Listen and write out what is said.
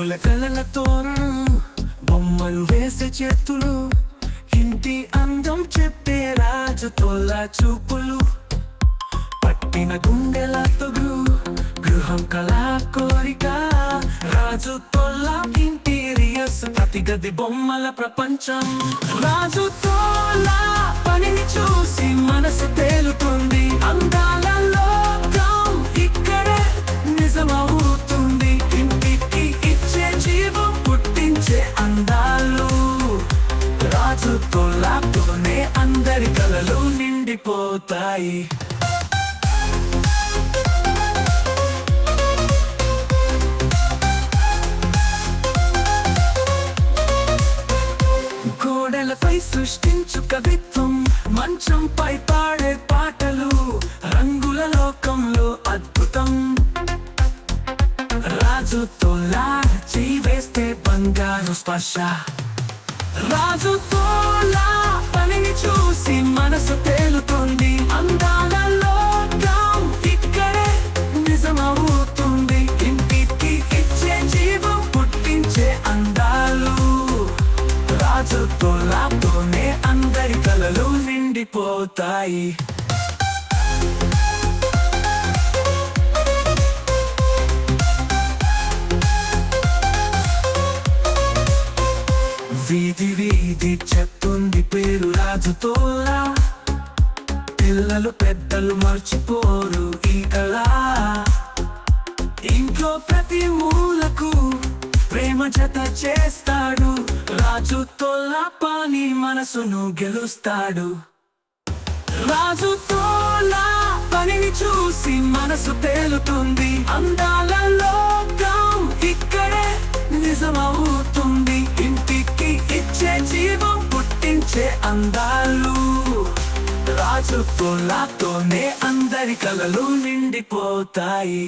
రంగుల కలలతోనూ బొమ్మలు వేసే చేతులు, ఇంటి అందం చెప్పే రాజు తొల్ల చూపులు, పట్టిన గుండెల తొగులు గృహం కళా కోరిక. రాజు తొల్ల ఇంటీరియర్స్ ప్రతి గది బొమ్మల ప్రపంచం. రాజు తొల్ల పనిని చూసి మనసు తేలుతుంది, అందాల లోకం ఇక్కడే నిజమవుతుంది. ఇంటికి ఇచ్చే జీవం పుట్టించే అందాలు, రాజు తొల్లతోనే అందరి కలలు నిండిపోతాయి. గోడలపై సృష్టించు కవిత్వం, మంచంపై పాడే పాటలు, రంగుల లోకంలో అద్భుతం. రాజు తొల్ల చేయి వేస్తే బంగారు స్పర్శ. రాజు తొల్ల పనిని చూసి మనసు తేలుతుంది, అందాల లోకం ఇక్కడే నిజమవుతుంది. ఇంటికి ఇచ్చే జీవం పుట్టించే అందాలు, రాజు తొల్లతోనే అందరి కలలు నిండిపోతాయి. వీధి వీధి చెప్తుంది పేరు రాజు తొల్ల, పిల్లలు పెద్దలు మర్చిపోరు ఈ కళ. ఇంట్లో ప్రతి మూలకు ప్రేమ జత చేస్తాడు, రాజు తొల్ల పని మనసును గెలుస్తాడు. రాజు తొల్ల పనిని చూసి మనసు తేలుతుంది, అందాల లోకం ఇక్కడే నిజమవుతుంది. ఇంటికి ఇచ్చే జీవం పుట్టించే అందాలు, రాజు తొల్లతోనే అందరి కలలు నిండిపోతాయి.